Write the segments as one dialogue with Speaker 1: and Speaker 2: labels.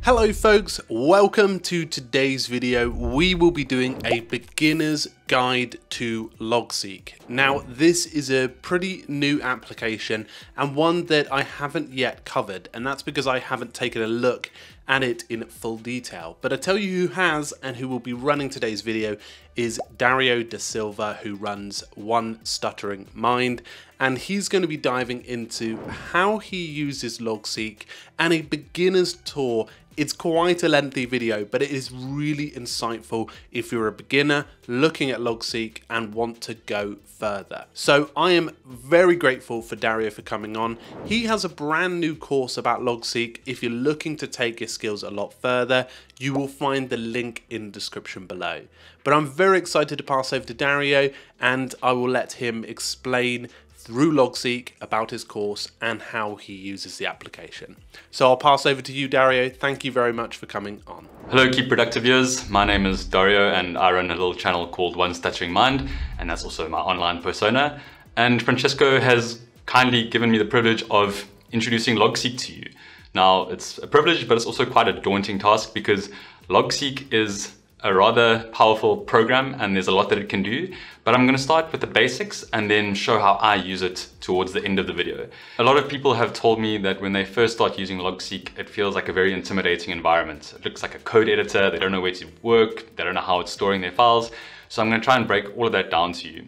Speaker 1: Hello folks, welcome to today's video. We will be doing a beginner's guide to Logseq. Now this is a pretty new application and one that I haven't yet covered, and that's because I haven't taken a look at it in full detail. But I tell you who has and who will be running today's video is Dario Da Silva, who runs One Stuttering Mind, and he's going to be diving into how he uses Logseq and a beginner's tour. It's quite a lengthy video, but it is really insightful if you're a beginner looking at Logseq and want to go further. So I am very grateful for Dario for coming on. He has a brand new course about Logseq. If you're looking to take your skills a lot further, you will find the link in the description below. But I'm very excited to pass over to Dario, and I will let him explain through Logseq about his course and how he uses the application. So I'll pass over to you, Dario. Thank you very much for coming on.
Speaker 2: Hello Keep Productive viewers, my name is Dario and I run a little channel called One Stuttering Mind, and that's also my online persona. And Francesco has kindly given me the privilege of introducing Logseq to you. Now it's a privilege, but it's also quite a daunting task because Logseq is a rather powerful program and there's a lot that it can do, but I'm going to start with the basics and then show how I use it towards the end of the video. A lot of people have told me that when they first start using Logseq, it feels like a very intimidating environment. It looks like a code editor, they don't know where to work, they don't know how it's storing their files, so I'm going to try and break all of that down to you.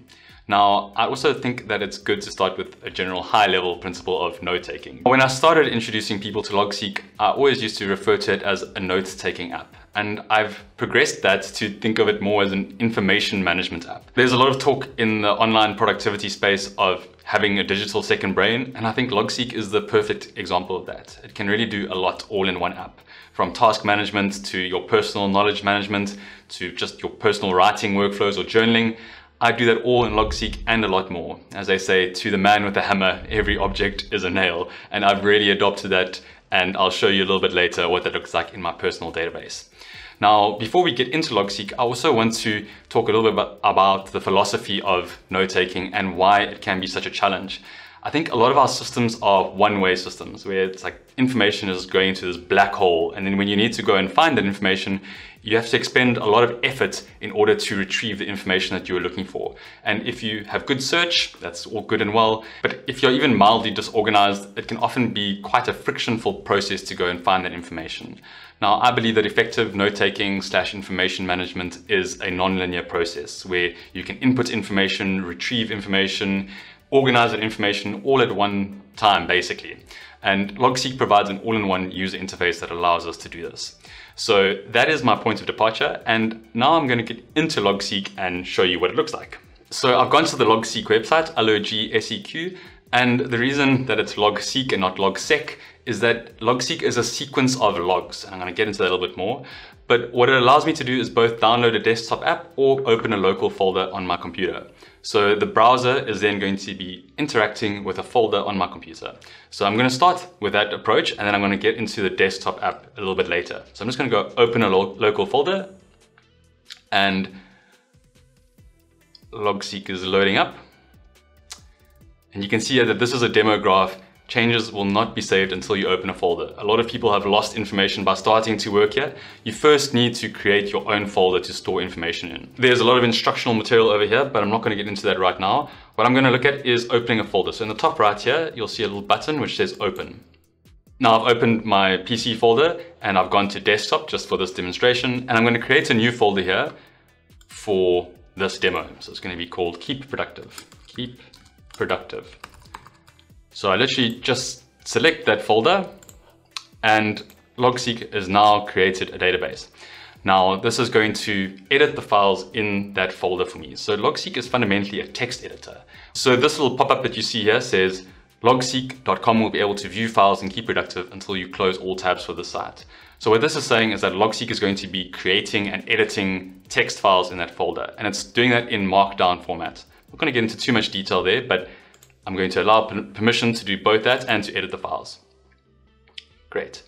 Speaker 2: Now, I also think that it's good to start with a general high-level principle of note-taking. When I started introducing people to Logseq, I always used to refer to it as a note-taking app. And I've progressed that to think of it more as an information management app. There's a lot of talk in the online productivity space of having a digital second brain, and I think Logseq is the perfect example of that. It can really do a lot all in one app. From task management to your personal knowledge management to just your personal writing workflows or journaling. I do that all in Logseq and a lot more. As they say, to the man with a hammer, every object is a nail. And I've really adopted that, and I'll show you a little bit later what that looks like in my personal database. Now, before we get into Logseq, I also want to talk a little bit about the philosophy of note-taking and why it can be such a challenge. I think a lot of our systems are one-way systems where it's like information is going into this black hole, and then when you need to go and find that information, you have to expend a lot of effort in order to retrieve the information that you are looking for. And if you have good search, that's all good and well, but if you're even mildly disorganized, it can often be quite a frictionful process to go and find that information. Now, I believe that effective note-taking / information management is a non-linear process where you can input information, retrieve information, organize that information all at one time, basically. And Logseq provides an all-in-one user interface that allows us to do this. So that is my point of departure, and now I'm going to get into Logseq and show you what it looks like. So I've gone to the Logseq website, Logseq, and the reason that it's Logseq and not Logseq is that Logseq is a sequence of logs, and I'm going to get into that a little bit more. But what it allows me to do is both download a desktop app or open a local folder on my computer. So the browser is then going to be interacting with a folder on my computer. So I'm going to start with that approach, and then I'm going to get into the desktop app a little bit later. So I'm just going to go open a local folder, and Logseq is loading up. And you can see here that this is a demo graph. Changes will not be saved until you open a folder. A lot of people have lost information by starting to work here. You first need to create your own folder to store information in. There's a lot of instructional material over here, but I'm not going to get into that right now. What I'm going to look at is opening a folder. So in the top right here, you'll see a little button which says open. Now I've opened my PC folder and I've gone to desktop just for this demonstration, and I'm going to create a new folder here for this demo. So it's going to be called Keep Productive. Keep Productive. So I literally just select that folder, and Logseq has now created a database. Now this is going to edit the files in that folder for me. So Logseq is fundamentally a text editor. So this little pop-up that you see here says logseq.com will be able to view files and keep productive until you close all tabs for the site. So what this is saying is that Logseq is going to be creating and editing text files in that folder, and it's doing that in Markdown format. I'm not going to get into too much detail there, but I'm going to allow permission to do both that and to edit the files. Great.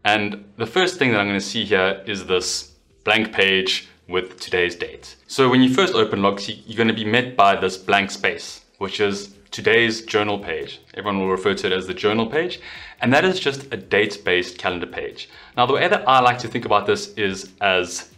Speaker 2: And the first thing that I'm going to see here is this blank page with today's date. So when you first open Logseq, you're going to be met by this blank space, which is today's journal page. Everyone will refer to it as the journal page. And that is just a date-based calendar page. Now, the way that I like to think about this is as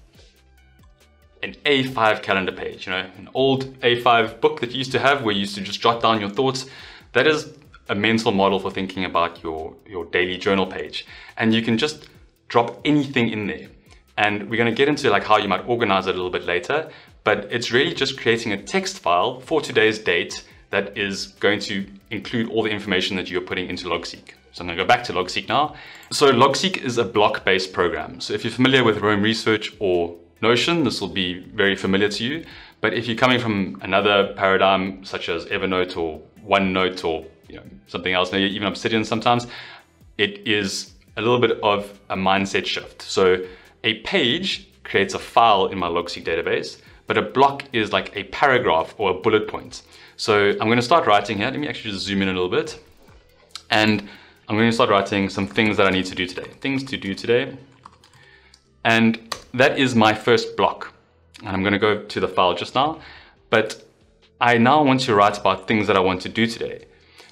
Speaker 2: an A5 calendar page, you know, an old A5 book that you used to have where you used to just jot down your thoughts. That is a mental model for thinking about your daily journal page. And you can just drop anything in there. And we're going to get into like how you might organize it a little bit later, but it's really just creating a text file for today's date that is going to include all the information that you're putting into Logseq. So I'm going to go back to Logseq now. So Logseq is a block-based program. So if you're familiar with Roam Research or Notion, this will be very familiar to you. But if you're coming from another paradigm such as Evernote or OneNote or something else, maybe even Obsidian sometimes, it is a little bit of a mindset shift. So a page creates a file in my Logseq database, but a block is like a paragraph or a bullet point. So I'm going to start writing here. Let me actually just zoom in a little bit. And I'm going to start writing some things that I need to do today. Things to do today. And that is my first block. And I'm going to go to the file just now. But I now want to write about things that I want to do today.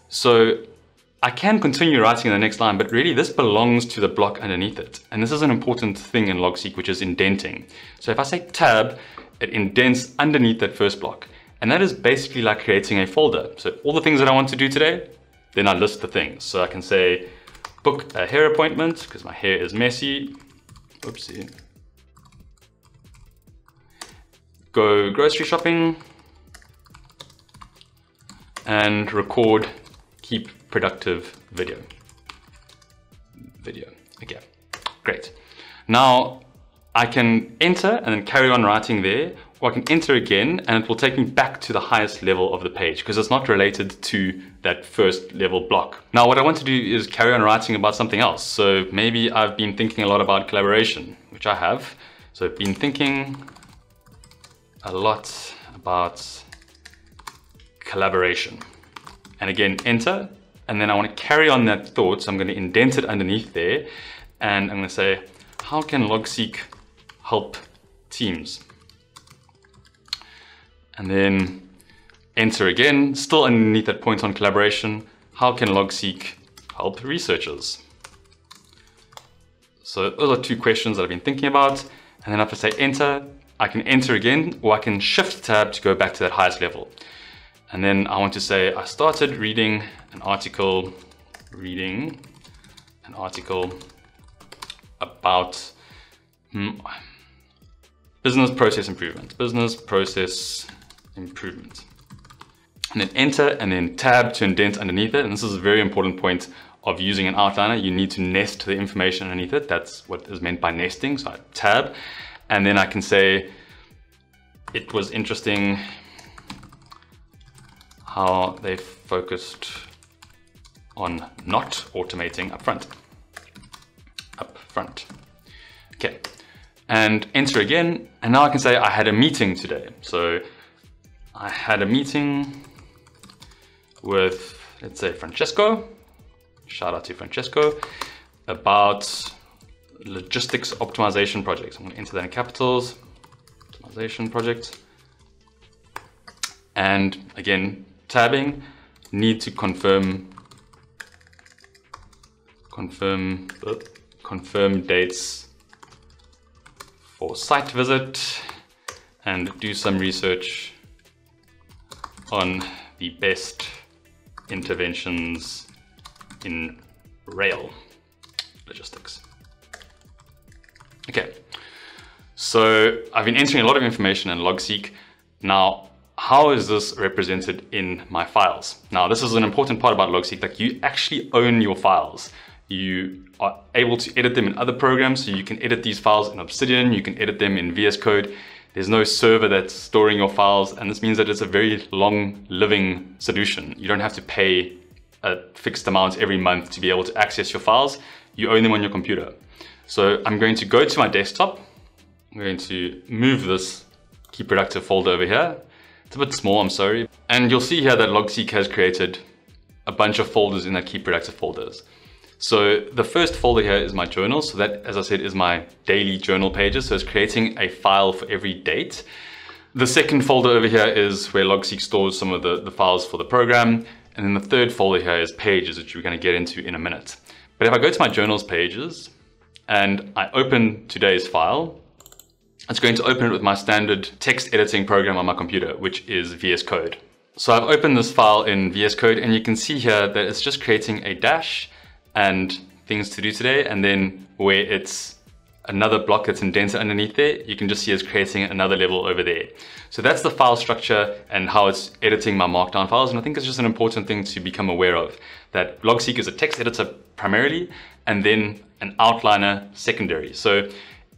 Speaker 2: So I can continue writing in the next line, but really this belongs to the block underneath it. And this is an important thing in Logseq, which is indenting. So if I say tab, it indents underneath that first block. And that is basically like creating a folder. So all the things that I want to do today, then I list the things. So I can say book a hair appointment because my hair is messy. Oopsie. Go grocery shopping and record keep productive video. Okay, great. Now I can enter and then carry on writing there, or I can enter again and it will take me back to the highest level of the page because it's not related to that first level block. Now what I want to do is carry on writing about something else. So maybe I've been thinking a lot about collaboration, which I have. So I've been thinking a lot about collaboration. And again, enter. And then I want to carry on that thought. So I'm going to indent it underneath there. And I'm going to say, how can Logseq help teams? And then enter again, still underneath that point on collaboration. How can Logseq help researchers? So those are two questions that I've been thinking about. And then after I say enter, I can enter again, or I can shift tab to go back to that highest level. And then I want to say, I started reading an article about business process improvement. And then enter and then tab to indent underneath it. And this is a very important point of using an outliner. You need to nest the information underneath it. That's what is meant by nesting. So I tab, and then I can say, it was interesting how they focused on not automating up front. Okay, and enter again. And now I can say I had a meeting today. So I had a meeting with, let's say, Francesco. Shout out to Francesco about logistics optimization projects. I'm going to enter that in capitals. Optimization project. And again, tabbing, need to confirm dates for site visit and do some research on the best interventions in rail logistics. Okay, so I've been entering a lot of information in Logseq. Now, how is this represented in my files? Now, this is an important part about Logseq, like you actually own your files. You are able to edit them in other programs, so you can edit these files in Obsidian, you can edit them in VS Code. There's no server that's storing your files, and this means that it's a very long-living solution. You don't have to pay a fixed amount every month to be able to access your files. You own them on your computer. So I'm going to go to my desktop. I'm going to move this Keep Productive folder over here. It's a bit small, I'm sorry. And you'll see here that Logseq has created a bunch of folders in that Keep Productive folders. So the first folder here is my journal. So that, as I said, is my daily journal pages. So it's creating a file for every date. The second folder over here is where Logseq stores some of the files for the program. And then the third folder here is pages, which we're going to get into in a minute. But if I go to my journals pages and I open today's file, it's going to open it with my standard text editing program on my computer, which is VS Code. So I've opened this file in VS Code and you can see here that it's just creating a dash and things to do today. And then where it's another block that's indented underneath there, you can just see it's creating another level over there. So that's the file structure and how it's editing my Markdown files. And I think it's just an important thing to become aware of, that Logseq is a text editor primarily, and then an outliner secondary. So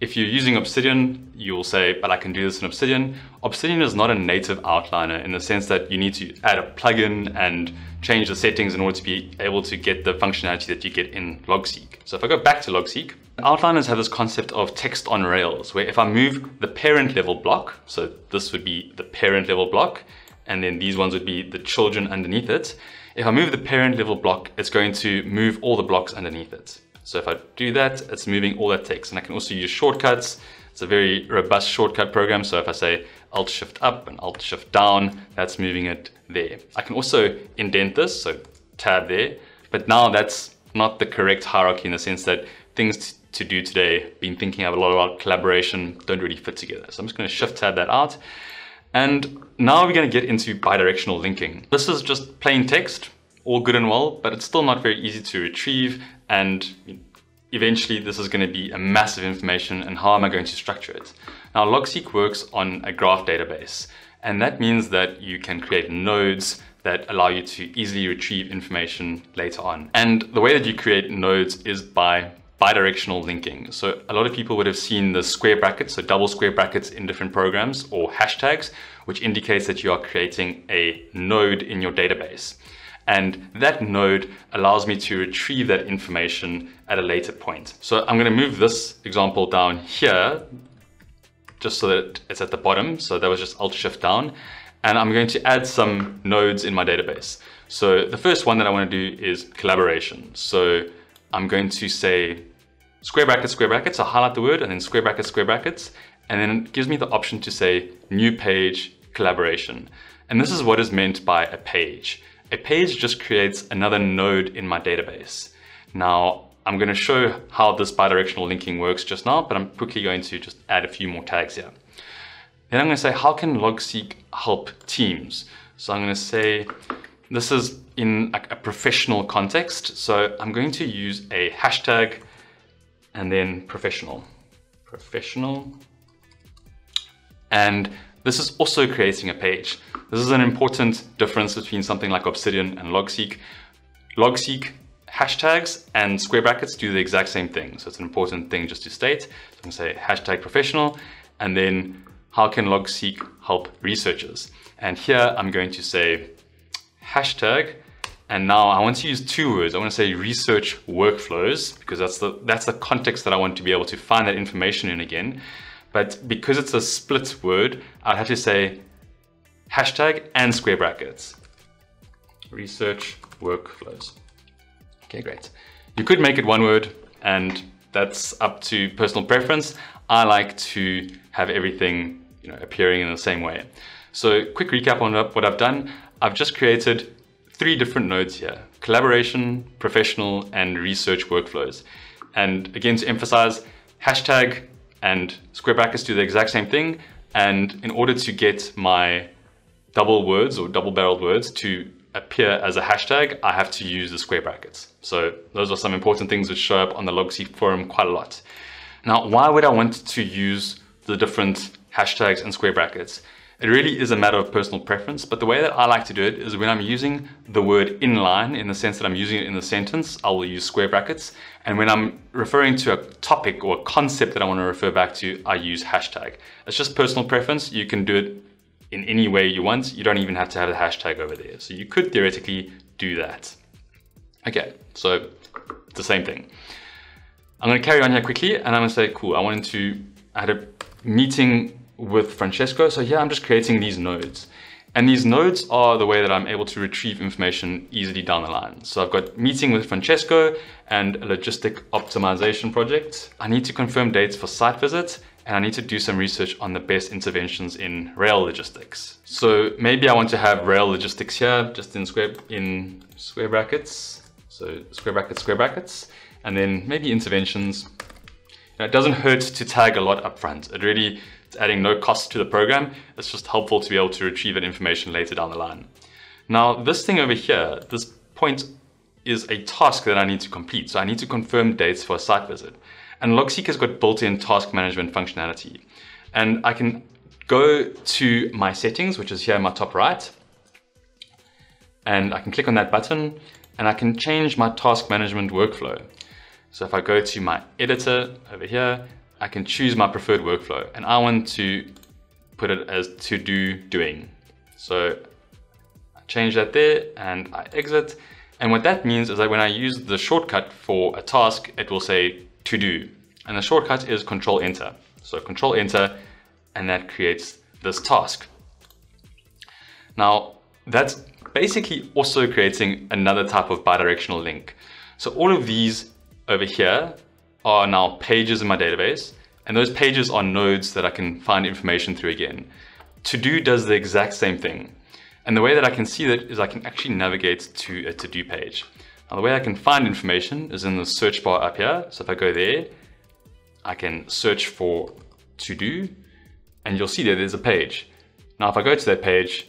Speaker 2: if you're using Obsidian, you'll say, but I can do this in Obsidian. Obsidian is not a native outliner in the sense that you need to add a plugin and change the settings in order to be able to get the functionality that you get in Logseq. So if I go back to Logseq, outliners have this concept of text on rails, where if I move the parent level block, so this would be the parent level block, and then these ones would be the children underneath it. If I move the parent level block, it's going to move all the blocks underneath it. So if I do that, it's moving all that text. And I can also use shortcuts. It's a very robust shortcut program. So if I say Alt-Shift up and Alt-Shift down, that's moving it there. I can also indent this, so tab there. But now that's not the correct hierarchy in the sense that things to do today, been thinking a lot about collaboration, don't really fit together. So I'm just going to Shift tab that out. And now we're going to get into bidirectional linking. This is just plain text, all good and well, but it's still not very easy to retrieve. And eventually this is going to be a massive information, and how am I going to structure it? Now Logseq works on a graph database, and that means that you can create nodes that allow you to easily retrieve information later on. And the way that you create nodes is by bidirectional linking. So a lot of people would have seen the square brackets, so double square brackets in different programs, or hashtags, which indicates that you are creating a node in your database. And that node allows me to retrieve that information at a later point. So I'm going to move this example down here, just so that it's at the bottom. So that was just Alt-Shift down. And I'm going to add some nodes in my database. So the first one that I want to do is collaboration. So I'm going to say square brackets, I highlight the word, and then square brackets, and then it gives me the option to say new page collaboration. And this is what is meant by a page. A page just creates another node in my database. Now, I'm going to show how this bidirectional linking works just now, but I'm quickly going to just add a few more tags here. Then I'm going to say, how can Logseq help teams? So I'm going to say, this is in a professional context. So I'm going to use a hashtag and then professional. And this is also creating a page. This is an important difference between something like Obsidian and Logseq. Logseq hashtags and square brackets do the exact same thing. So it's an important thing just to state. So I'm going to say hashtag professional, and then how can Logseq help researchers? And here I'm going to say hashtag, and now I want to use two words. I want to say research workflows, because that's the context that I want to be able to find that information in again. But because it's a split word, I'd have to say hashtag and square brackets. Research workflows. Okay, great. You could make it one word, and that's up to personal preference. I like to have everything, appearing in the same way. So quick recap on what I've done. I've just created 3 different nodes here: collaboration, professional, and research workflows. And again, to emphasize, hashtag and square brackets do the exact same thing. And in order to get my double words or double-barreled words to appear as a hashtag, I have to use the square brackets. So those are some important things which show up on the Logseq forum quite a lot. Now, why would I want to use the different hashtags and square brackets? It really is a matter of personal preference, but the way that I like to do it is when I'm using the word inline, in the sense that I'm using it in the sentence, I will use square brackets. And when I'm referring to a topic or a concept that I want to refer back to, I use hashtag. It's just personal preference. You can do it in any way you want. You don't even have to have the hashtag over there. So you could theoretically do that. Okay, so it's the same thing. I'm going to carry on here quickly, and I'm going to say, cool, I had a meeting with Francesco. So here I'm just creating these nodes. And these nodes are the way that I'm able to retrieve information easily down the line. So I've got meeting with Francesco and a logistic optimization project. I need to confirm dates for site visits and I need to do some research on the best interventions in rail logistics. So maybe I want to have rail logistics here, just in square brackets. So square brackets, and then maybe interventions. Now, it doesn't hurt to tag a lot up front. It's adding no cost to the program. It's just helpful to be able to retrieve that information later down the line. Now, this thing over here, this point is a task that I need to complete. So I need to confirm dates for a site visit. And Logseq has got built-in task management functionality. And I can go to my settings, which is here in my top right. And I can click on that button and I can change my task management workflow. So if I go to my editor over here, I can choose my preferred workflow. And I want to put it as to-do doing. So I change that there and I exit. And what that means is that when I use the shortcut for a task, it will say to do. And the shortcut is Control Enter. So Control Enter, and that creates this task. Now, that's basically also creating another type of bidirectional link. So all of these over here are now pages in my database, and those pages are nodes that I can find information through again. To do does the exact same thing. And the way that I can see that is I can actually navigate to a to-do page. Now the way I can find information is in the search bar up here. So if I go there, I can search for to-do, and you'll see there's a page. Now if I go to that page,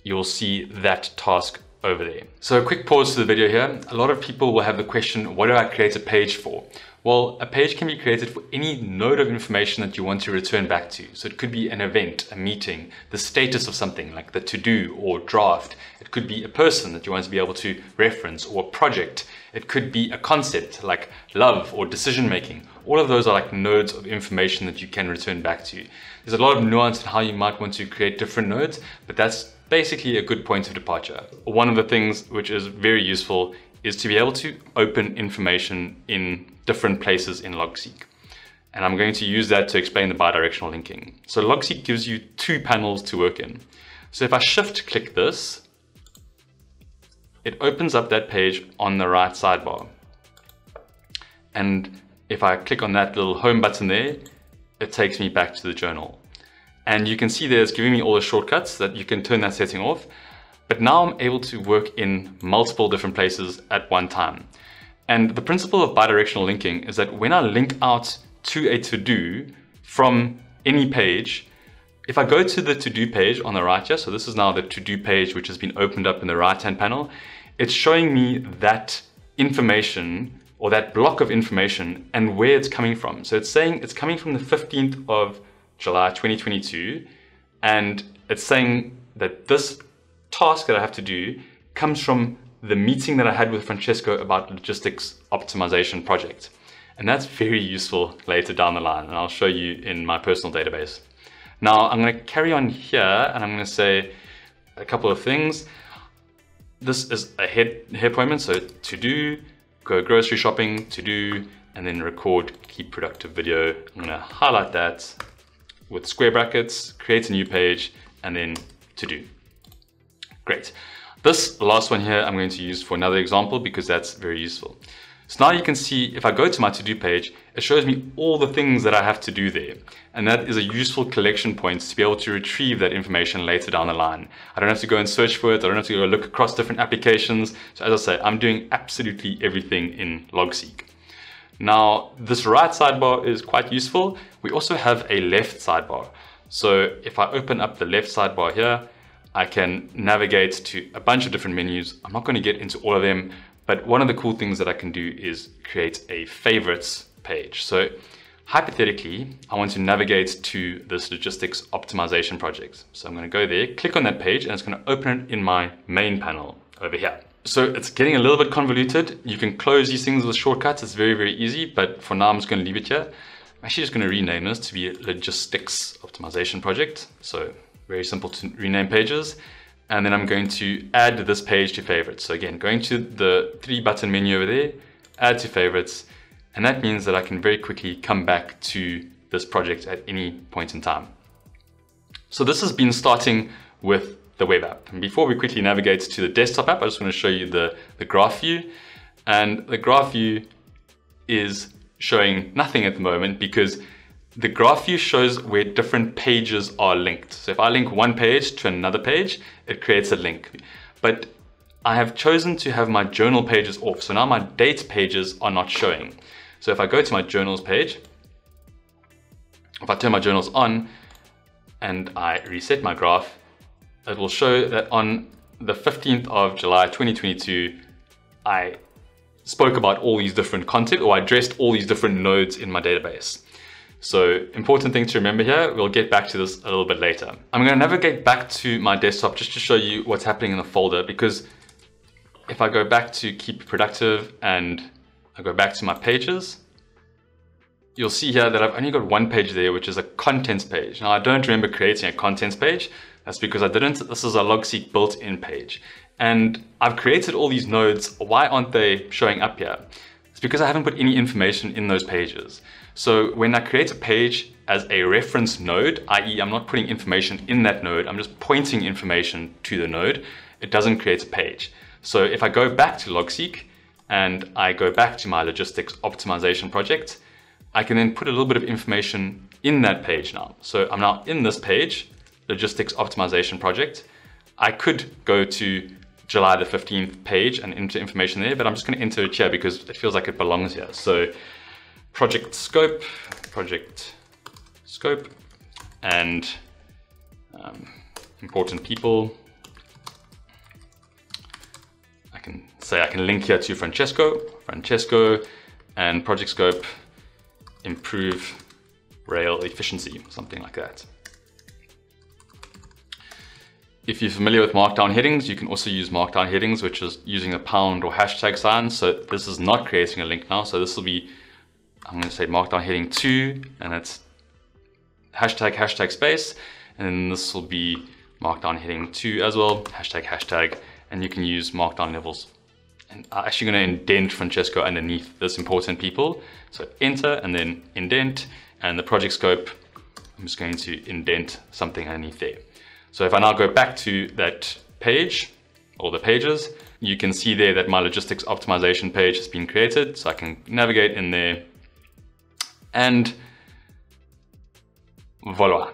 Speaker 2: you'll see that task over there. So a quick pause to the video here. A lot of people will have the question, what do I create a page for? Well, a page can be created for any node of information that you want to return back to. So it could be an event, a meeting, the status of something like the to-do or draft. It could be a person that you want to be able to reference, or a project. It could be a concept like love or decision making. All of those are like nodes of information that you can return back to. There's a lot of nuance in how you might want to create different nodes, but that's basically a good point of departure. One of the things which is very useful is to be able to open information in different places in Logseq. And I'm going to use that to explain the bidirectional linking. So Logseq gives you two panels to work in. So if I shift click this, it opens up that page on the right sidebar. And if I click on that little home button there, it takes me back to the journal. And you can see there it's giving me all the shortcuts that you can turn that setting off. But now I'm able to work in multiple different places at one time. And the principle of bidirectional linking is that when I link out to a to-do from any page, if I go to the to-do page on the right here, so this is now the to-do page which has been opened up in the right-hand panel, it's showing me that information or that block of information and where it's coming from. So it's saying it's coming from the 15th of July 2022, and it's saying that this task that I have to do comes from the meeting that I had with Francesco about logistics optimization project. And that's very useful later down the line, and I'll show you in my personal database. Now I'm going to carry on here and I'm going to say a couple of things. This is a head appointment, so to do, go grocery shopping, to do, and then record keep productive video. I'm going to highlight that with square brackets, create a new page, and then to do. Great. This last one here I'm going to use for another example because that's very useful. So now you can see if I go to my to-do page, it shows me all the things that I have to do there. And that is a useful collection point to be able to retrieve that information later down the line. I don't have to go and search for it. I don't have to go look across different applications. So as I say, I'm doing absolutely everything in Logseq. Now, this right sidebar is quite useful. We also have a left sidebar. So if I open up the left sidebar here, I can navigate to a bunch of different menus. I'm not going to get into all of them, but one of the cool things that I can do is create a favorites page. So hypothetically, I want to navigate to this logistics optimization project. So I'm going to go there, click on that page, and it's going to open it in my main panel over here. So it's getting a little bit convoluted. You can close these things with shortcuts. It's very, very easy, but for now I'm just going to leave it here. I'm actually just going to rename this to be logistics optimization project. So very simple to rename pages. And then I'm going to add this page to favorites. So again, going to the 3-button menu over there, add to favorites. And that means that I can very quickly come back to this project at any point in time. So this has been starting with the web app. And before we quickly navigate to the desktop app, I just want to show you the graph view. And the graph view is showing nothing at the moment because the graph view shows where different pages are linked. So if I link one page to another page, it creates a link. But I have chosen to have my journal pages off. So now my date pages are not showing. So if I go to my journals page, if I turn my journals on and I reset my graph, it will show that on the 15th of July 2022, I spoke about all these different content, or I addressed all these different nodes in my database. So important thing to remember here, we'll get back to this a little bit later. I'm going to navigate back to my desktop just to show you what's happening in the folder, because if I go back to keep productive and I go back to my pages, you'll see here that I've only got one page there, which is a contents page. Now I don't remember creating a contents page. That's because I didn't. This is a Logseq built-in page. And I've created all these nodes. Why aren't they showing up here? It's because I haven't put any information in those pages. So when I create a page as a reference node, i.e. I'm not putting information in that node, I'm just pointing information to the node, it doesn't create a page. So if I go back to Logseq and I go back to my logistics optimization project, I can then put a little bit of information in that page now. So I'm now in this page, logistics optimization project. I could go to July the 15th page and enter information there, but I'm just going to enter it here because it feels like it belongs here. So project scope, and important people. I can link here to Francesco, and project scope, improve rail efficiency, something like that. If you're familiar with Markdown Headings, you can also use Markdown Headings, which is using a pound or hashtag sign. So this is not creating a link now. So this will be, I'm going to say Markdown Heading 2, and it's hashtag space. And then this will be Markdown Heading 2 as well, hashtag, and you can use Markdown levels. And I'm actually going to indent Francesco underneath this important people. So enter and then indent, and the project scope, I'm just going to indent something underneath there. So if I now go back to that page, or the pages, you can see there that my logistics optimization page has been created. So I can navigate in there and voila,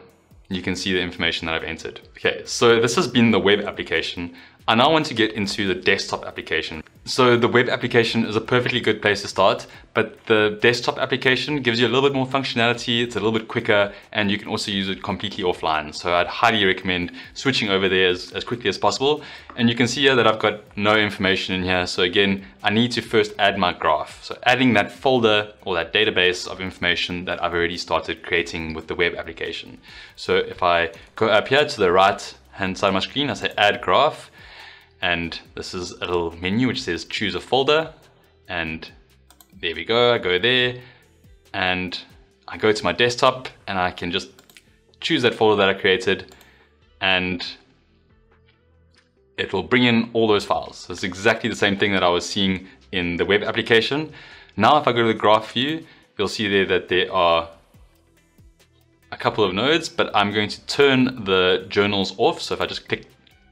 Speaker 2: you can see the information that I've entered. Okay, so this has been the web application. I now want to get into the desktop application. So the web application is a perfectly good place to start, but the desktop application gives you a little bit more functionality, it's a little bit quicker, and you can also use it completely offline. So I'd highly recommend switching over there as quickly as possible. And you can see here that I've got no information in here. So again, I need to first add my graph. So adding that folder or that database of information that I've already started creating with the web application. So if I go up here to the right hand side of my screen, I say add graph. And this is a little menu which says choose a folder, and there we go. I go there and I go to my desktop and I can just choose that folder that I created, and it will bring in all those files. So it's exactly the same thing that I was seeing in the web application. Now if I go to the graph view, you'll see there that there are a couple of nodes, but I'm going to turn the journals off. So if I just click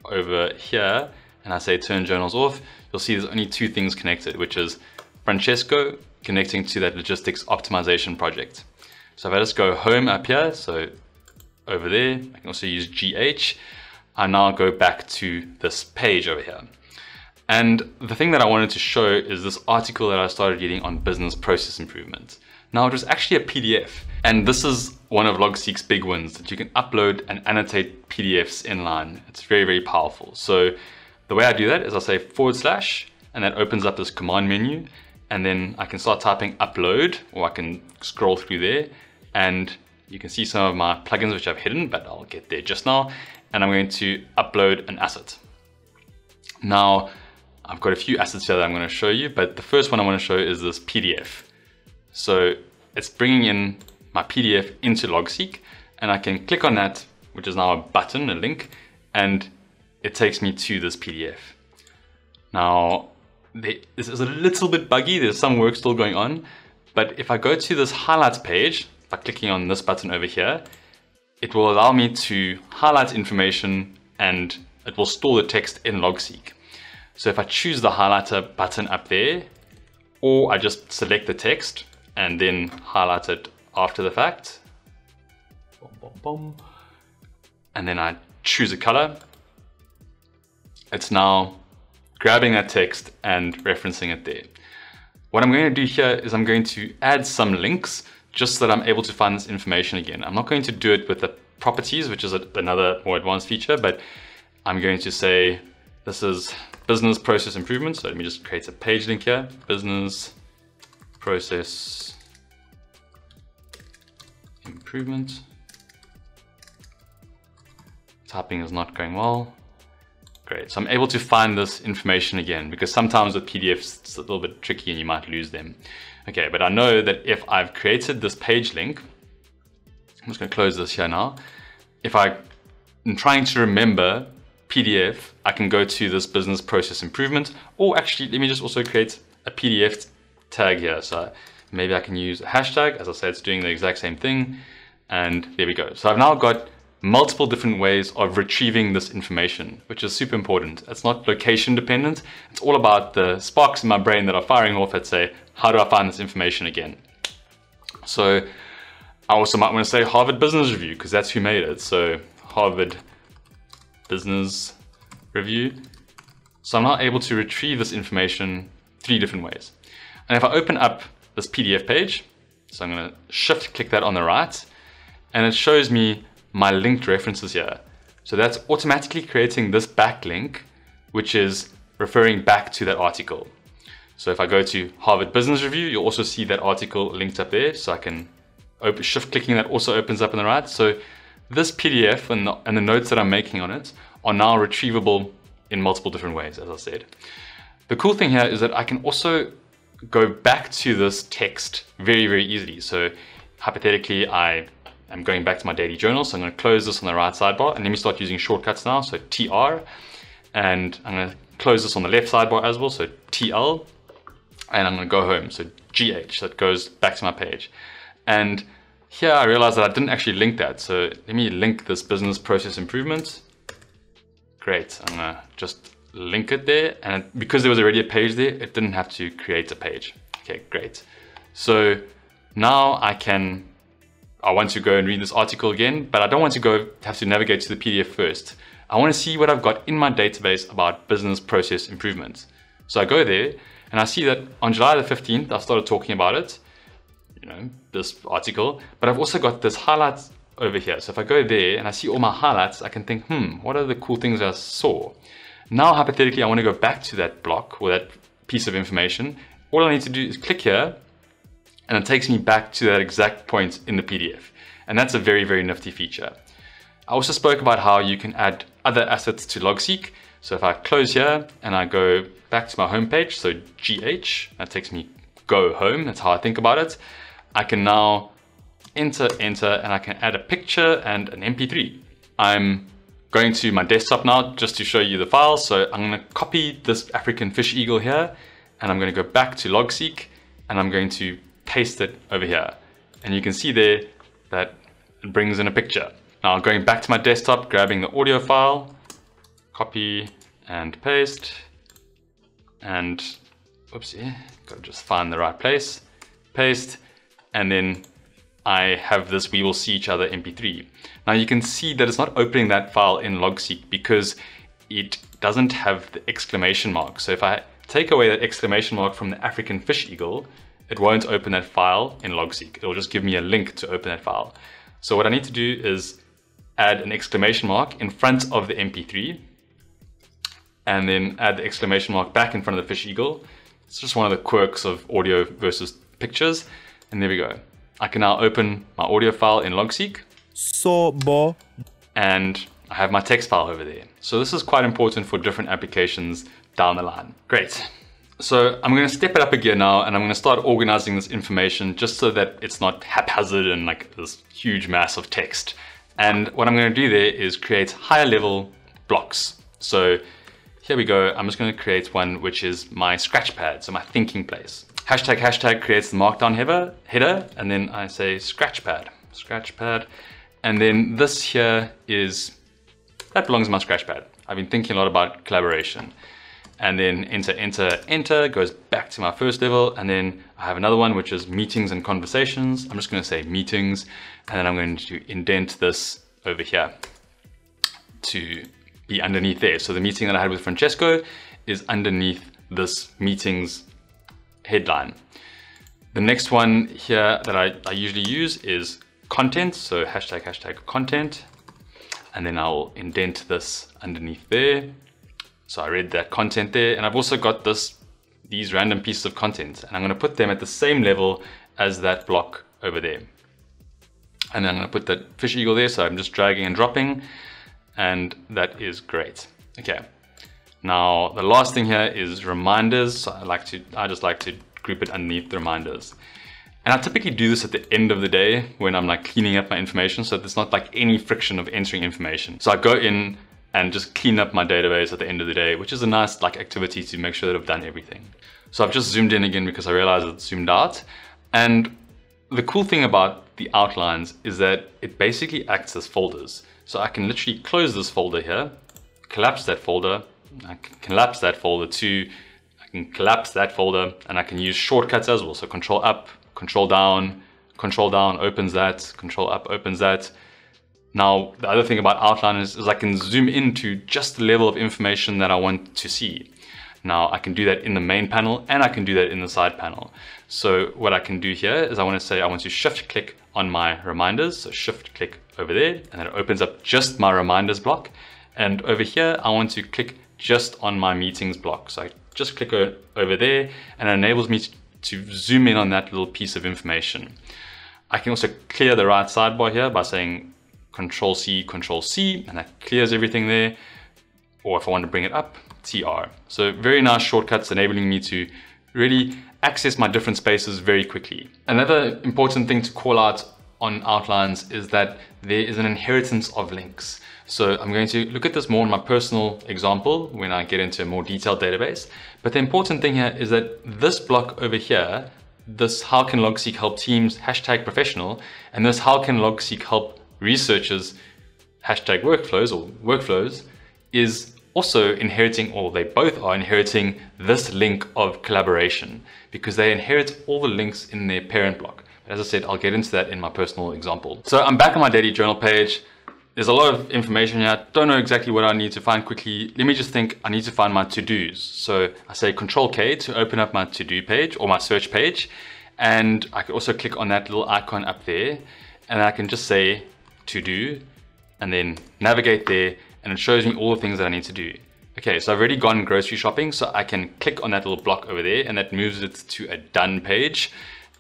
Speaker 2: over here and I say turn journals off, you'll see there's only two things connected, which is Francesco connecting to that logistics optimization project. So if I just go home up here, so over there, I can also use GH. I now go back to this page over here. And the thing that I wanted to show is this article that I started reading on business process improvement. Now it was actually a PDF, and this is one of Logseq's big wins, that you can upload and annotate PDFs inline. It's very, very powerful. So the way I do that is I say / and that opens up this command menu, and then I can start typing upload, or I can scroll through there, and you can see some of my plugins which I've hidden, but I'll get there just now. And I'm going to upload an asset. Now I've got a few assets here that I'm going to show you, but the first one I want to show is this PDF. So it's bringing in my PDF into Logseq, and I can click on that, which is now a button, a link, and it takes me to this PDF. Now, this is a little bit buggy. There's some work still going on, but if I go to this highlights page, by clicking on this button over here, it will allow me to highlight information and it will store the text in Logseq. So if I choose the highlighter button up there, or I just select the text and then highlight it after the fact, boom. And then I choose a color. It's now grabbing that text and referencing it there. What I'm going to do here is I'm going to add some links just so that I'm able to find this information again. I'm not going to do it with the properties, which is another more advanced feature, but I'm going to say this is business process improvement. So let me just create a page link here, business process improvement. Typing is not going well. Great, so I'm able to find this information again, because sometimes with PDFs it's a little bit tricky and you might lose them. Okay, but I know that if I've created this page link, I'm just going to close this here now. If I'm trying to remember PDF, I can go to this business process improvement, or actually let me just also create a PDF tag here. So maybe I can use a hashtag. As I said, it's doing the exact same thing. And there we go. So I've now got multiple different ways of retrieving this information, which is super important. It's not location dependent. It's all about the sparks in my brain that are firing off at say, how do I find this information again? So I also might want to say Harvard Business Review, because that's who made it. So Harvard Business Review. So I'm now able to retrieve this information 3 different ways. And if I open up this PDF page, so I'm going to shift click that on the right, and it shows me my linked references here. So that's automatically creating this backlink, which is referring back to that article. So if I go to Harvard Business Review, you'll also see that article linked up there. So I can shift clicking that also opens up on the right. So this PDF and the notes that I'm making on it are now retrievable in multiple different ways, as I said. The cool thing here is that I can also go back to this text very, very easily. So hypothetically, I'm going back to my daily journal, so I'm going to close this on the right sidebar, and let me start using shortcuts now, so TR, and I'm going to close this on the left sidebar as well, so TL, and I'm going to go home, so GH, that goes back to my page. And here I realized that I didn't actually link that, so let me link this business process improvement. Great, I'm going to just link it there, and because there was already a page there, it didn't have to create a page. Okay, great. So now I want to go and read this article again, but I don't want to have to navigate to the PDF first. I want to see what I've got in my database about business process improvements. So I go there and I see that on July the 15th, I started talking about it, this article, but I've also got this highlights over here. So if I go there and I see all my highlights, I can think, what are the cool things I saw? Now, hypothetically, I want to go back to that block or that piece of information. All I need to do is click here, and it takes me back to that exact point in the PDF. And that's a very, very nifty feature. I also spoke about how you can add other assets to Logseq. So if I close here and I go back to my home page, so GH, that takes me go home, that's how I think about it. I can now enter, and I can add a picture and an MP3. I'm going to my desktop now just to show you the file. So I'm gonna copy this African fish eagle here, and I'm gonna go back to Logseq, and I'm going to paste it over here, and you can see there that it brings in a picture. Now going back to my desktop, grabbing the audio file, copy and paste, and whoopsie, gotta just find the right place, paste, and then I have this we will see each other MP3. Now you can see that it's not opening that file in Logseq because it doesn't have the exclamation mark. So if I take away that exclamation mark from the African fish eagle, it won't open that file in Logseq. It'll just give me a link to open that file. So what I need to do is add an exclamation mark in front of the MP3, and then add the exclamation mark back in front of the fish eagle. It's just one of the quirks of audio versus pictures. And there we go. I can now open my audio file in Logseq. And I have my text file over there. So this is quite important for different applications down the line. Great. So I'm going to step it up again now, and I'm going to start organizing this information just so that it's not haphazard and like this huge mass of text. And what I'm going to do there is create higher level blocks. So here we go. I'm just going to create one which is my scratch pad, so my thinking place. Hashtag creates the Markdown header, and then I say scratch pad. And then this here that belongs in my scratch pad. I've been thinking a lot about collaboration. and then enter, enter, enter, goes back to my first level. And then I have another one, which is meetings and conversations. I'm just going to say meetings, and then I'm going to indent this over here to be underneath there. So the meeting that I had with Francesco is underneath this meetings headline. The next one here that I usually use is content. So hashtag content, and then I'll indent this underneath there. So I read that content there, and I've also got these random pieces of content, and I'm going to put them at the same level as that block over there. And then I'm going to put that fish eagle there, so I'm just dragging and dropping, and that is great. Okay, now the last thing here is reminders. So I just like to group it underneath the reminders. And I typically do this at the end of the day when I'm like cleaning up my information, so there's not like any friction of entering information. So I go in and just clean up my database at the end of the day, which is a nice like activity to make sure that I've done everything. So I've just zoomed in again because I realized it's zoomed out. And the cool thing about the outlines is that it basically acts as folders. So I can literally close this folder here, collapse that folder, I can collapse that folder too, I can collapse that folder, and I can use shortcuts as well. So control up, control down opens that, control up opens that. Now, the other thing about outline is I can zoom into just the level of information that I want to see. Now, I can do that in the main panel, and I can do that in the side panel. So what I can do here is I want to shift click on my reminders. So shift click over there, and then it opens up just my reminders block. And over here, I want to click just on my meetings block. So I just click over there, and it enables me to zoom in on that little piece of information. I can also clear the right sidebar here by saying Control C, and that clears everything there. Or if I want to bring it up, TR. So very nice shortcuts enabling me to really access my different spaces very quickly. Another important thing to call out on outlines is that there is an inheritance of links. So I'm going to look at this more in my personal example when I get into a more detailed database. But the important thing here is that this block over here, this how can Logseq help teams, #professional, and this how can Logseq help researchers, #workflows, is also inheriting, or they both are inheriting, this link of collaboration, because they inherit all the links in their parent block. But as I said, I'll get into that in my personal example. So I'm back on my daily journal page. There's a lot of information here. Don't know exactly what I need to find quickly. Let me just think. I need to find my to-dos. So I say Control K to open up my to-do page or my search page. And I can also click on that little icon up there, and I can just say to-do and then navigate there, and it shows me all the things that I need to do. Okay, so I've already gone grocery shopping, so I can click on that little block over there, and that moves it to a done page.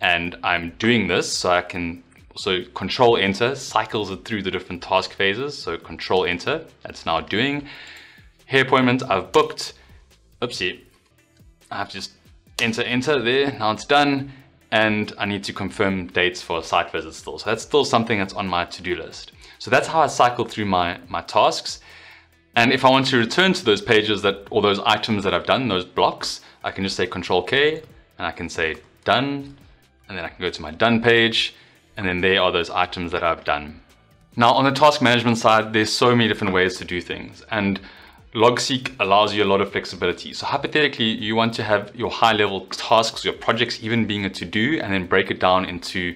Speaker 2: And I'm doing this, so I can also Control Enter, cycles it through the different task phases. So Control Enter, that's now doing. Hair appointment, I've booked. Oopsie, I have to just enter there, now it's done. And I need to confirm dates for a site visit still. So that's still something that's on my to-do list. So that's how I cycle through my tasks. And if I want to return to those pages or those items that I've done, those blocks, I can just say Control K, and I can say done, and then I can go to my done page, and then there are those items that I've done. Now on the task management side, there's so many different ways to do things, and Logseq allows you a lot of flexibility. So hypothetically, you want to have your high-level tasks, your projects even being a to-do, and then break it down into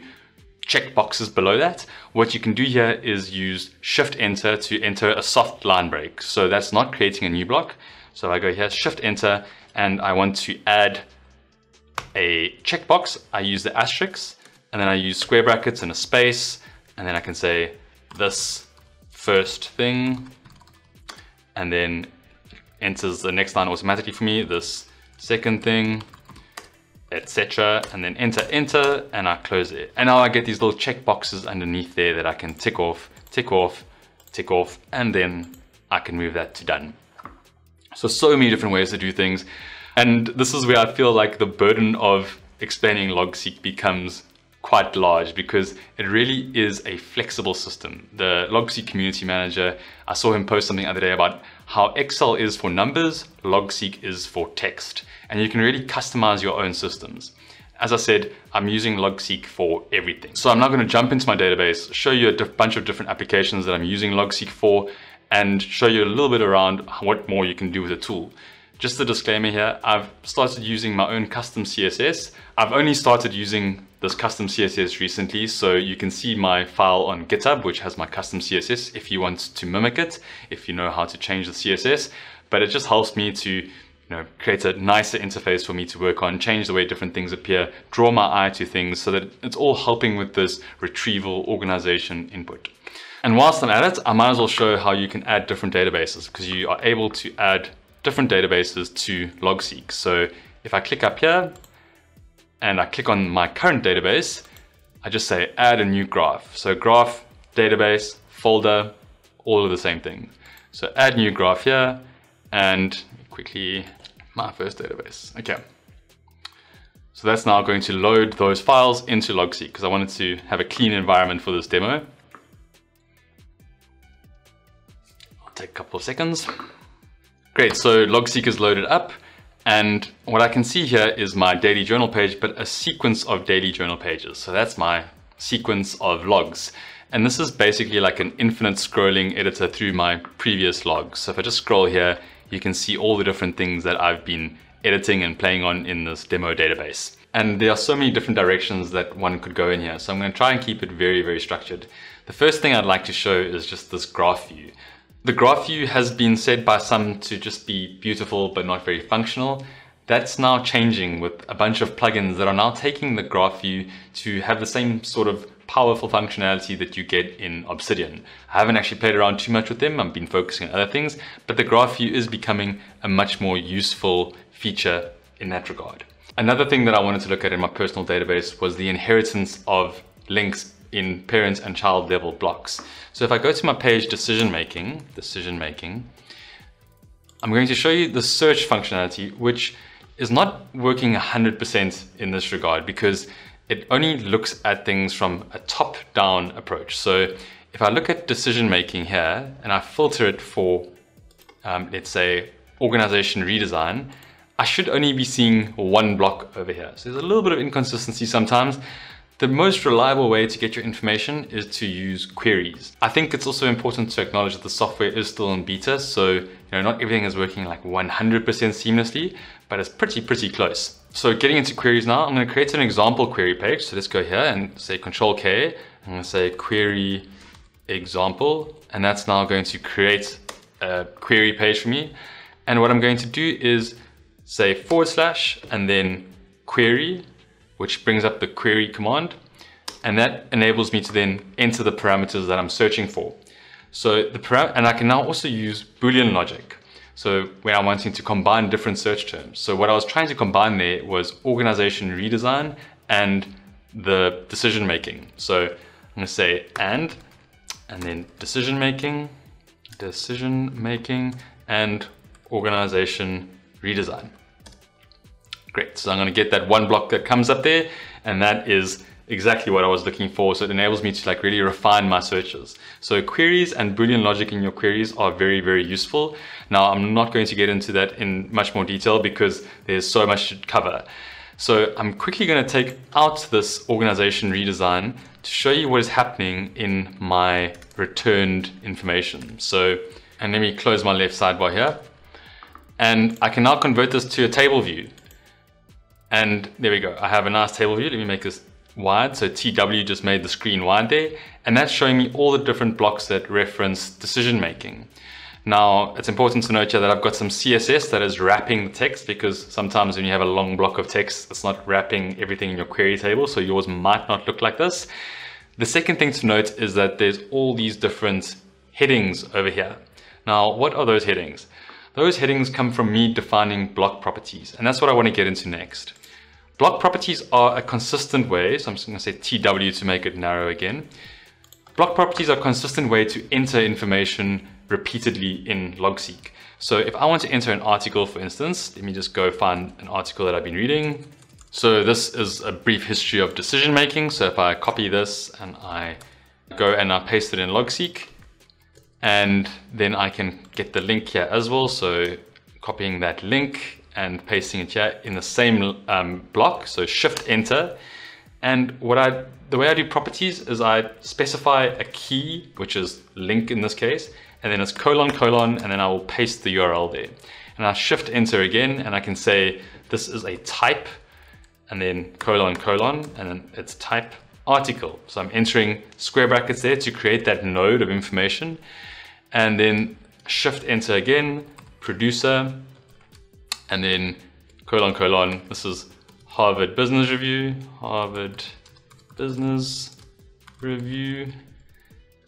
Speaker 2: checkboxes below that. What you can do here is use Shift-Enter to enter a soft line break. So that's not creating a new block. So I go here, Shift-Enter, and I want to add a checkbox. I use the asterisk, and then I use square brackets and a space, and then I can say this first thing, and then enters the next line automatically for me, this second thing, etc. And then enter, and I close it. And now I get these little check boxes underneath there that I can tick off, and then I can move that to done. So many different ways to do things. And this is where I feel like the burden of explaining Logseq becomes quite large, because it really is a flexible system. The Logseq community manager, I saw him post something the other day about how Excel is for numbers, Logseq is for text, and you can really customize your own systems. As I said, I'm using Logseq for everything. So I'm now going to jump into my database, show you a bunch of different applications that I'm using Logseq for, and show you a little bit around what more you can do with the tool. just a disclaimer here, I've started using my own custom CSS. I've only started using this custom CSS recently, so you can see my file on GitHub, which has my custom CSS if you want to mimic it, if you know how to change the CSS. But it just helps me to create a nicer interface for me to work on, change the way different things appear, draw my eye to things, so that it's all helping with this retrieval organization input. And whilst I'm at it, I might as well show how you can add different databases, because you are able to add different databases to Logseq. So if I click up here and I click on my current database, I just say add a new graph. So graph, database, folder, all of the same thing. So add new graph here, and quickly my first database. Okay. So that's now going to load those files into Logseq, because I wanted to have a clean environment for this demo. I'll take a couple of seconds. Great, so Logseq is loaded up, and what I can see here is my daily journal page, but a sequence of daily journal pages. So that's my sequence of logs. And this is basically like an infinite scrolling editor through my previous logs. So if I just scroll here, you can see all the different things that I've been editing and playing on in this demo database. And there are so many different directions that one could go in here. So I'm going to try and keep it very, very structured. The first thing I'd like to show is just this graph view. The graph view has been said by some to just be beautiful, but not very functional. That's now changing with a bunch of plugins that are now taking the graph view to have the same sort of powerful functionality that you get in Obsidian. I haven't actually played around too much with them. I've been focusing on other things, but the graph view is becoming a much more useful feature in that regard. Another thing that I wanted to look at in my personal database was the inheritance of links in parent and child level blocks. So if I go to my page decision making, I'm going to show you the search functionality, which is not working 100% in this regard, because it only looks at things from a top-down approach. So if I look at decision making here and I filter it for, let's say, organization redesign, I should only be seeing one block over here. So there's a little bit of inconsistency sometimes. The most reliable way to get your information is to use queries. I think it's also important to acknowledge that the software is still in beta, so not everything is working like 100% seamlessly, but it's pretty close. So getting into queries now, I'm going to create an example query page. So let's go here and say Control K. I'm going to say query example, and that's now going to create a query page for me. And what I'm going to do is say / and then query, which brings up the query command. And that enables me to then enter the parameters that I'm searching for. So and I can now also use Boolean Logic. So when I'm wanting to combine different search terms. So what I was trying to combine there was organization redesign and the decision making. So I'm going to say and then decision making, and organization redesign. Great, so I'm going to get that one block that comes up there, and that is exactly what I was looking for. So it enables me to really refine my searches. So queries and Boolean logic in your queries are very useful. Now I'm not going to get into that in much more detail because there's so much to cover. So I'm quickly going to take out this organization redesign to show you what is happening in my returned information. So, and let me close my left sidebar here. And I can now convert this to a table view. And there we go. I have a nice table view. Let me make this wide. So TW just made the screen wide there. And that's showing me all the different blocks that reference decision making. Now, it's important to note here that I've got some CSS that is wrapping the text, because sometimes when you have a long block of text, it's not wrapping everything in your query table. So yours might not look like this. The second thing to note is that there's all these different headings over here. Now, what are those headings? Those headings come from me defining block properties. And that's what I want to get into next. Block properties are a consistent way, so I'm just going to say TW to make it narrow again. Block properties are a consistent way to enter information repeatedly in Logseq. So if I want to enter an article, for instance, let me just go find an article that I've been reading. So this is a brief history of decision making. So if I copy this and I go and I paste it in Logseq, and then I can get the link here as well. So copying that link and pasting it here in the same block. So Shift Enter. And the way I do properties is I specify a key, which is link in this case, and then it's : and then I will paste the URL there. and I shift enter again, and I can say this is a type, and then colon, colon, and then it's type article. So I'm entering square brackets there to create that node of information, and then shift enter again, producer, and then colon, colon, this is Harvard Business Review, Harvard Business Review,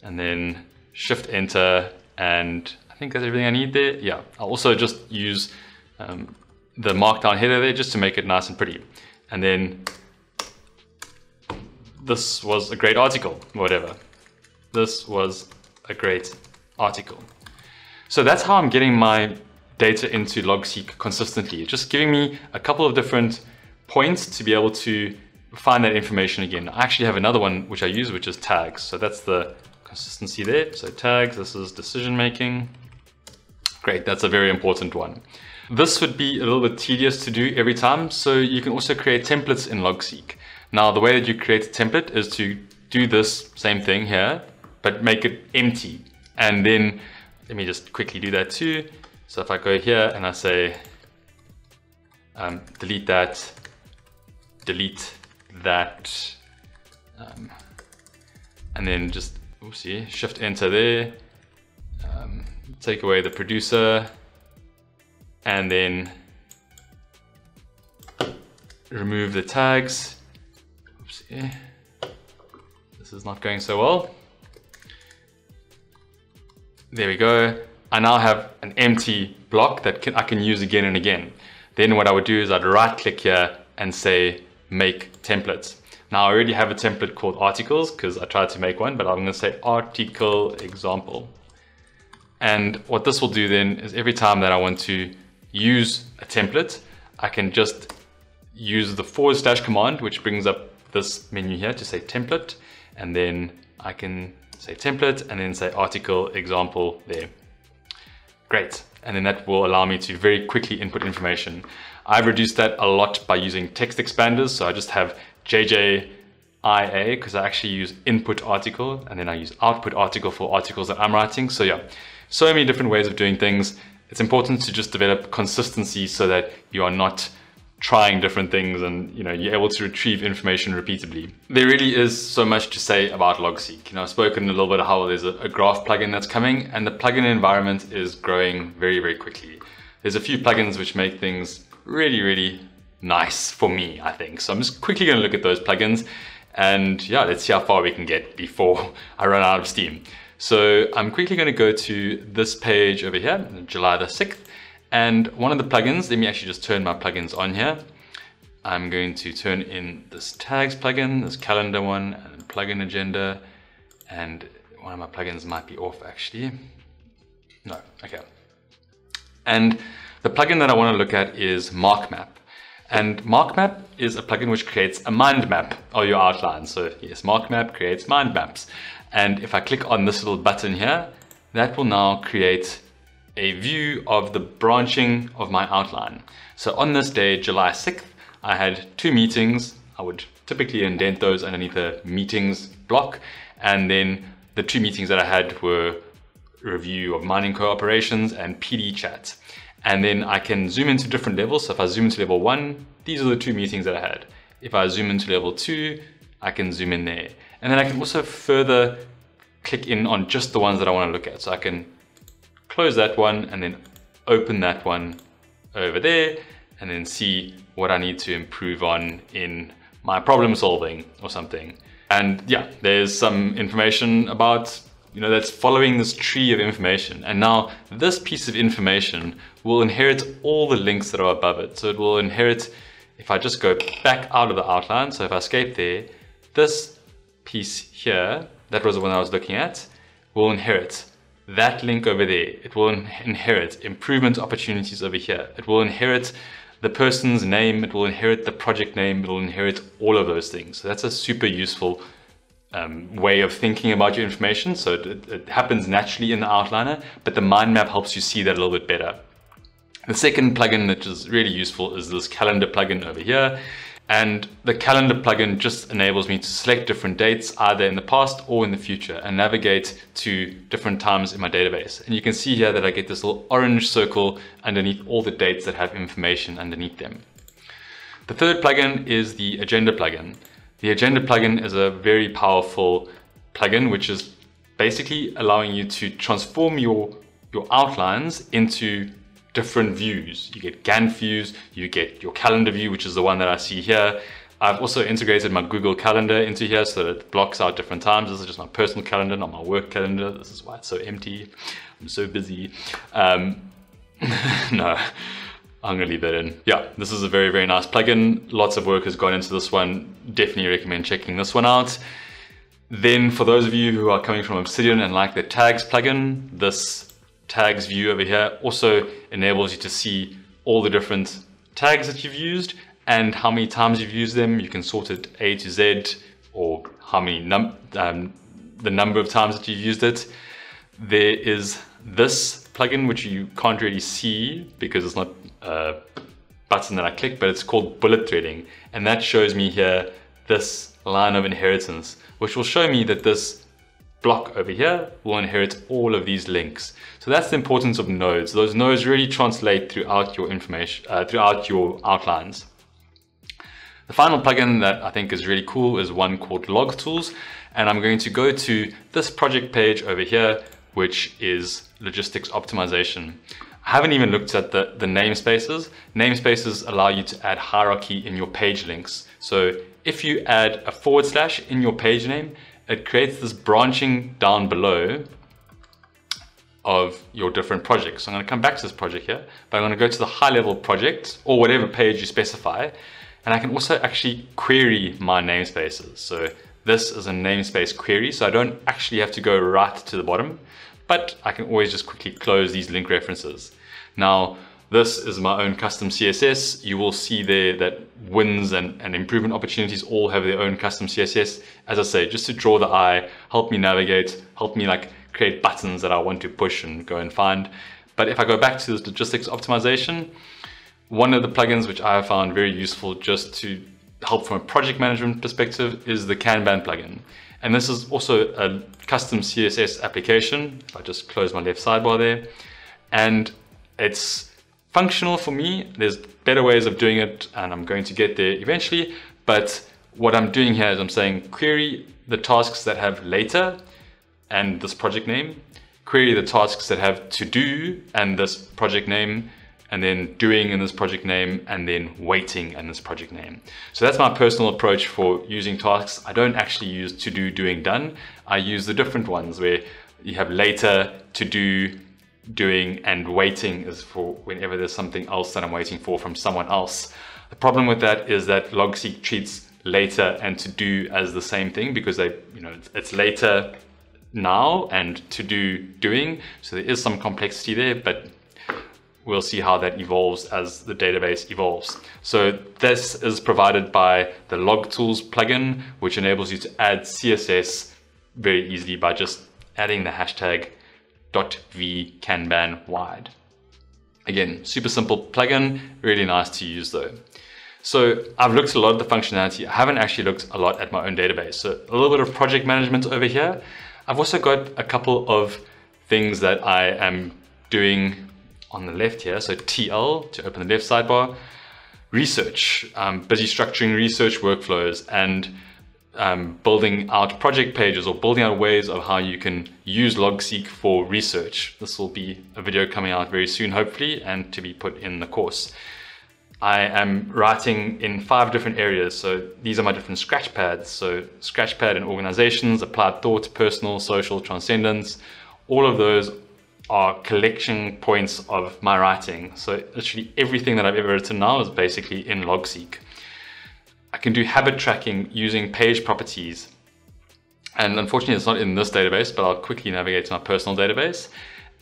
Speaker 2: and then shift enter, and I think that's everything I need there. Yeah, I'll also just use the Markdown header there just to make it nice and pretty. And then this was a great article, whatever. This was a great article. So that's how I'm getting my data into Logseq consistently. It's just giving me a couple of different points to be able to find that information again. I actually have another one which I use, which is tags. So that's the consistency there. So tags, this is decision making. Great, that's a very important one. This would be a little bit tedious to do every time, so you can also create templates in Logseq. Now, the way that you create a template is to do this same thing here, but make it empty. And then, let me just quickly do that too. So if I go here and I say, delete that, and then just, oopsie, shift enter there, take away the producer, and then remove the tags. Oopsie. This is not going so well. There we go. I now have an empty block that I can use again and again. Then what I would do is I'd right click here and say make templates. Now I already have a template called articles because I tried to make one, but I'm going to say article example. And what this will do then is every time that I want to use a template, I can just use the / command, which brings up this menu here to say template, and then I can say template and then say article example there. Great, and then that will allow me to very quickly input information. I've reduced that a lot by using text expanders, so I just have JJIA because I actually use input article, and then I use output article for articles that I'm writing. So yeah, so many different ways of doing things. It's important to just develop consistency so that you are not trying different things and you're able to retrieve information repeatedly. There really is so much to say about Logseq. I've spoken a little bit of how there's a graph plugin that's coming, and the plugin environment is growing very, very quickly. There's a few plugins which make things really, really nice for me, I think. So I'm just quickly going to look at those plugins, and yeah, let's see how far we can get before I run out of steam. So I'm quickly going to go to this page over here, July the 6th. And one of the plugins, let me actually just turn my plugins on here. I'm going to turn in this tags plugin, this calendar one, and plugin agenda. And one of my plugins might be off actually. No, okay. And the plugin that I want to look at is MarkMap. And MarkMap is a plugin which creates a mind map of your outline. So yes, MarkMap creates mind maps. And if I click on this little button here, that will now create a view of the branching of my outline. So on this day, July 6th, I had 2 meetings. I would typically indent those underneath a meetings block. And then the 2 meetings that I had were review of mining cooperations and PD chat. And then I can zoom into different levels. So if I zoom into level 1, these are the 2 meetings that I had. If I zoom into level 2, I can zoom in there. And then I can also further click in on just the ones that I want to look at. So I can close that one and then open that one over there and then see what I need to improve on in my problem solving or something. And yeah, there's some information about, that's following this tree of information. And now this piece of information will inherit all the links that are above it. So it will inherit, if I just go back out of the outline, so if I escape there, this piece here, that was the one I was looking at, will inherit that link over there. It will inherit improvement opportunities over here. It will inherit the person's name. It will inherit the project name. It will inherit all of those things. So that's a super useful way of thinking about your information. So it happens naturally in the outliner, but the mind map helps you see that a little bit better. The second plugin that is really useful is this calendar plugin over here. And the calendar plugin just enables me to select different dates either in the past or in the future and navigate to different times in my database. And you can see here that I get this little orange circle underneath all the dates that have information underneath them. The third plugin is the agenda plugin. The agenda plugin is a very powerful plugin which is basically allowing you to transform your outlines into different views. You get Gantt views, you get your calendar view, which is the one that I see here. I've also integrated my Google Calendar into here so that it blocks out different times. This is just my personal calendar, not my work calendar. This is why it's so empty. I'm so busy. No, I'm gonna leave that in. Yeah, this is a very, very nice plugin. Lots of work has gone into this one. Definitely recommend checking this one out. Then for those of you who are coming from Obsidian and like the tags plugin, this tags view over here also enables you to see all the different tags that you've used and how many times you've used them. You can sort it A to Z, or how many the number of times that you've used it. There is this plugin which you can't really see because it's not a button that I click, but it's called bullet threading, and that shows me here this line of inheritance, which will show me that this block over here will inherit all of these links. So that's the importance of nodes. Those nodes really translate throughout your information, throughout your outlines. The final plugin that I think is really cool is one called Log Tools, and I'm going to go to this project page over here, which is logistics optimization. I haven't even looked at the namespaces. Namespaces allow you to add hierarchy in your page links. So if you add a / in your page name, it creates this branching down below of your different projects. So I'm going to come back to this project here, but I'm going to go to the high level project or whatever page you specify. And I can also actually query my namespaces. So this is a namespace query. So I don't actually have to go right to the bottom, but I can always just quickly close these link references. Now, this is my own custom CSS. You will see there that wins and improvement opportunities all have their own custom CSS. As I say, just to draw the eye, help me navigate, help me like create buttons that I want to push and go and find. But if I go back to this logistics optimization, one of the plugins which I have found very useful just to help from a project management perspective is the Kanban plugin. And this is also a custom CSS application. If I just close my left sidebar there, and it's functional for me. There's better ways of doing it, and I'm going to get there eventually. But what I'm doing here is I'm saying query the tasks that have later and this project name, query the tasks that have to do and this project name, and then doing in this project name, and then waiting in this project name. So that's my personal approach for using tasks. I don't actually use to do, doing, done. I use the different ones where you have later, to do, doing, and waiting is for whenever there's something else that I'm waiting for from someone else. The problem with that is that Logseq treats later and to do as the same thing because it's later now and to do doing. So there is some complexity there, but we'll see how that evolves as the database evolves. So this is provided by the Log Tools plugin, which enables you to add CSS very easily by just adding the hashtag .v_kanban wide. Again, super simple plugin, really nice to use though. So I've looked at a lot of the functionality. I haven't actually looked a lot at my own database. So a little bit of project management over here. I've also got a couple of things that I am doing on the left here. So TL to open the left sidebar, research, busy structuring research workflows and building out project pages or building out ways of how you can use Logseq for research. This will be a video coming out very soon, hopefully, and to be put in the course. I am writing in 5 different areas. So these are my different scratch pads. So scratch pad in organizations, applied thought, personal, social, transcendence. All of those are collection points of my writing. So literally everything that I've ever written now is basically in Logseq. I can do habit tracking using page properties. And unfortunately, it's not in this database, but I'll quickly navigate to my personal database.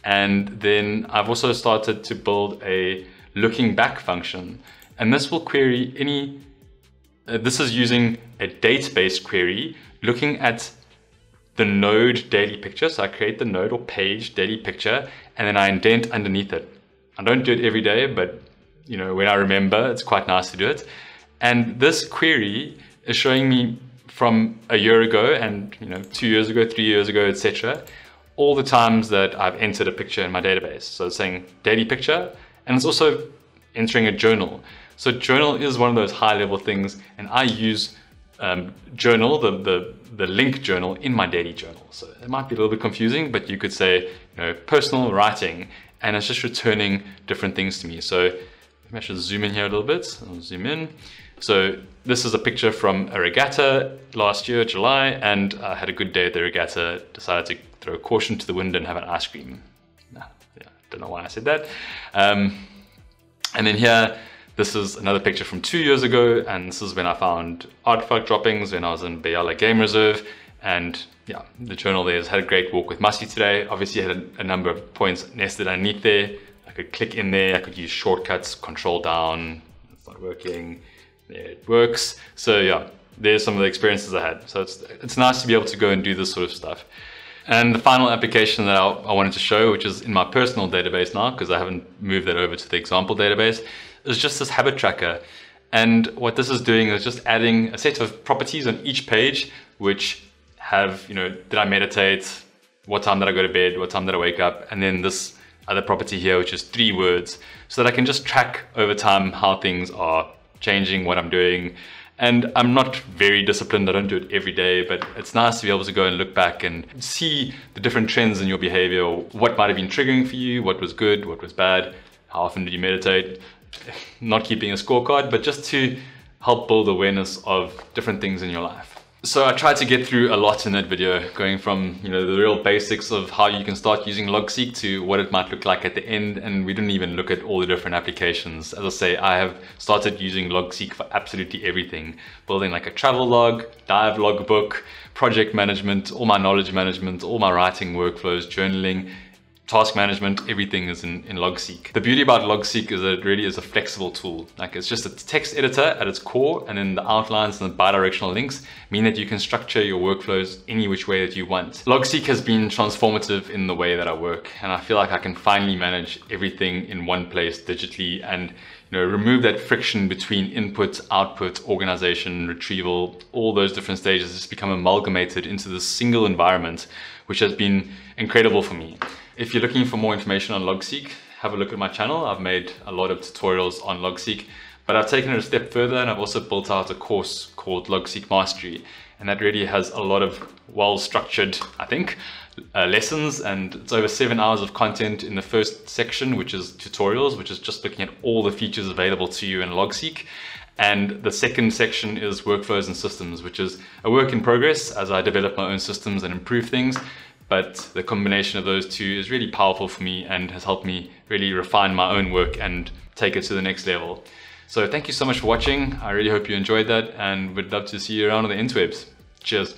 Speaker 2: And then I've also started to build a looking back function. And this will query any, this is using a date-based query, looking at the node daily picture. So I create the node or page daily picture, and then I indent underneath it. I don't do it every day, but when I remember, it's quite nice to do it. And this query is showing me from a year ago and 2 years ago, 3 years ago, etc., all the times that I've entered a picture in my database. So it's saying daily picture, and it's also entering a journal. So journal is one of those high level things, and I use journal, the link journal, in my daily journal. So it might be a little bit confusing, but you could say personal writing, and it's just returning different things to me. So maybe I should zoom in here a little bit. I'll zoom in. So this is a picture from a regatta last year, July, and I had a good day at the regatta, decided to throw caution to the wind and have an ice cream. Don't know why I said that. And then here, this is another picture from 2 years ago, and this is when I found artifact droppings when I was in Bayala Game Reserve. And yeah, the journal there has had a great walk with Musty today. Obviously I had a number of points nested underneath there. I could click in there, I could use shortcuts, control down, it's not working, there it works. So yeah, there's some of the experiences I had. So it's nice to be able to go and do this sort of stuff. And the final application that I wanted to show, which is in my personal database now, because I haven't moved that over to the example database, is just this habit tracker. And what this is doing is just adding a set of properties on each page, which have, did I meditate? What time did I go to bed? What time did I wake up? And then this other property here, which is 3 words, so that I can just track over time how things are changing, what I'm doing. And I'm not very disciplined, I don't do it every day, but it's nice to be able to go and look back and see the different trends in your behavior, what might have been triggering for you, what was good, what was bad, how often did you meditate, not keeping a scorecard, but just to help build awareness of different things in your life. So I tried to get through a lot in that video, going from the real basics of how you can start using Logseq to what it might look like at the end, and we didn't even look at all the different applications. As I say, I have started using Logseq for absolutely everything, building like a travel log, dive logbook, project management, all my knowledge management, all my writing workflows, journaling, task management, everything is in Logseq. The beauty about Logseq is that it really is a flexible tool. Like, it's just a text editor at its core, and then the outlines and the bi-directional links mean that you can structure your workflows any which way that you want. Logseq has been transformative in the way that I work, and I feel like I can finally manage everything in one place digitally and remove that friction between input, output, organization, retrieval, all those different stages. It's become amalgamated into this single environment, which has been incredible for me. If you're looking for more information on Logseq, have a look at my channel. I've made a lot of tutorials on Logseq, but I've taken it a step further, and I've also built out a course called Logseq Mastery. And that really has a lot of well-structured, I think, lessons, and it's over 7 hours of content in the first section, which is tutorials, which is just looking at all the features available to you in Logseq. And the second section is workflows and systems, which is a work in progress as I develop my own systems and improve things. But the combination of those two is really powerful for me and has helped me really refine my own work and take it to the next level. So thank you so much for watching. I really hope you enjoyed that, and would love to see you around on the interwebs. Cheers.